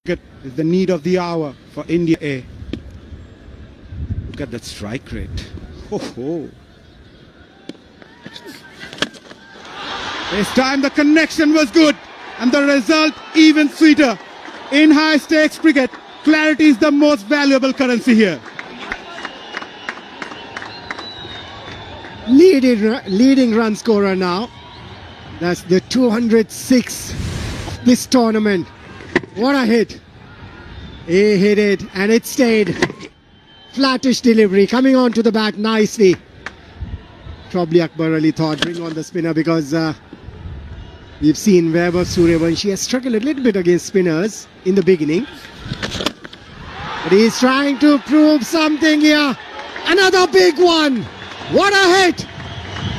Is the need of the hour for India A. Look at that strike rate. Ho. This time the connection was good and the result even sweeter. In high stakes cricket, clarity is the most valuable currency here. Leading run scorer now. That's the 206 of this tournament. What a hit. He hit it and it stayed. Flattish delivery coming onto the bat nicely. Probably Akbar Ali thought bring on the spinner because we've seen Vaibhav Sooryavanshi has struggled a little bit against spinners in the beginning. But he's trying to prove something here. Another big one. What a hit.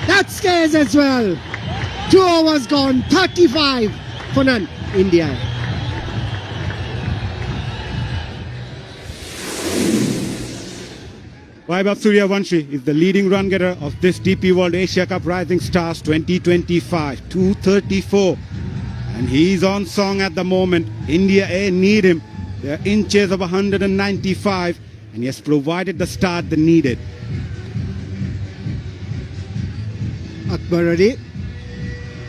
That scares as well. 2 overs gone. 35 for none. India. Vaibhav Sooryavanshi is the leading run getter of this DP World Asia Cup Rising Stars 2025, 234. And he's on song at the moment. India A need him. They're in chase of 195 and he has provided the start they needed. Akbar Ali,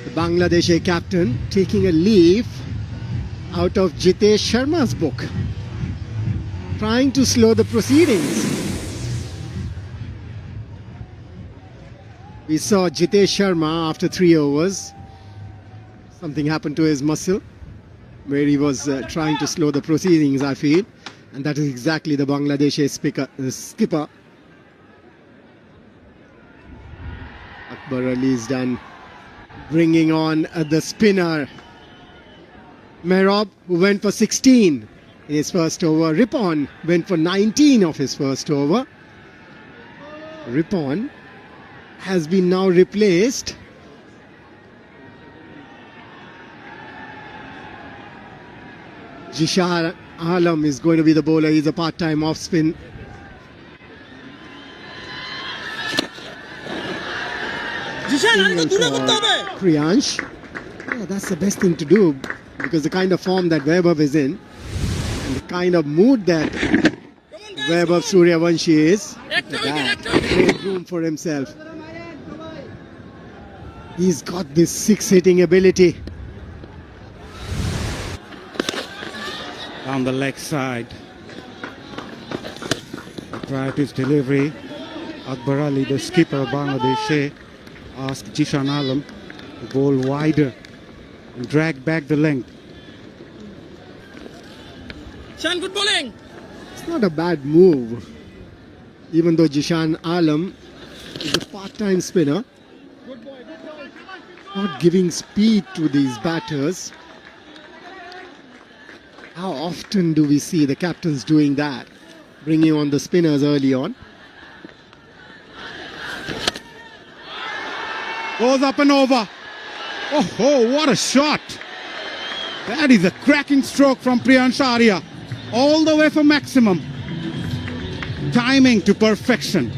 the Bangladeshi captain, taking a leaf out of Jitesh Sharma's book. Trying to slow the proceedings. We saw Jitesh Sharma after 3 overs. Something happened to his muscle where he was trying to slow the proceedings, I feel. And that is exactly the Bangladeshi skipper. Akbar Ali is done bringing on the spinner. Mehrob, who went for 16 in his first over. Rippon went for 19 of his first over. Rippon has been now replaced. Jishan Alam is going to be the bowler. He's a part-time off-spin. Priyansh. Yeah, that's the best thing to do because the kind of form that Vaibhav is in and the kind of mood that Vaibhav Sooryavanshi is, great room for himself. He's got this 6-hitting ability. Down the leg side. Prior to his delivery, Akbar Ali, the skipper of Bangladesh, asked Jishan Alam to bowl wider and drag back the length. Jishan, good bowling. It's not a bad move, even though Jishan Alam is a part-time spinner. Not giving speed to these batters. How often do we see the captains doing that? Bringing on the spinners early on. Goes up and over. Oh, what a shot. That is a cracking stroke from Priyansh Arya. All the way for maximum. Timing to perfection.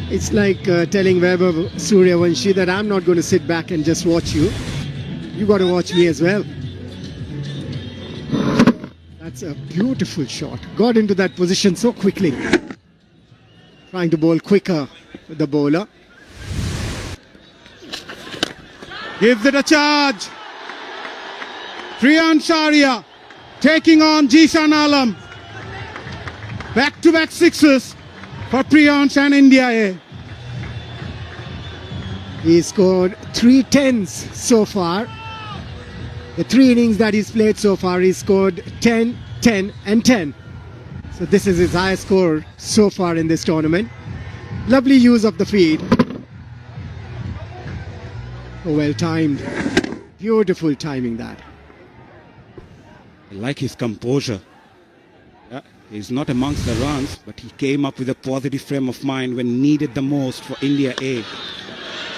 It's like telling Vaibhav Sooryavanshi that I'm not going to sit back and just watch you. You got to watch me as well. That's a beautiful shot. Got into that position so quickly. Trying to bowl quicker with the bowler. Gives it a charge. Priyansh Arya taking on Jishan Alam. Back-to-back sixes for Priyansh and India A. He scored 3 10s so far. The 3 innings that he's played so far, he scored 10, 10 and 10. So this is his highest score so far in this tournament. Lovely use of the feed. Oh, well timed. Beautiful timing that. I like his composure. Yeah, he's not amongst the runs, but he came up with a positive frame of mind when needed the most for India A.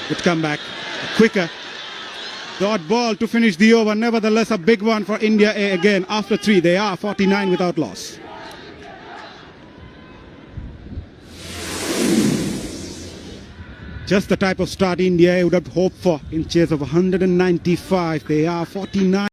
Good comeback, quicker. Dot ball to finish the over. Nevertheless, a big one for India A again. After 3, they are 49 without loss. Just the type of start India would have hoped for in chase of 195. They are 49.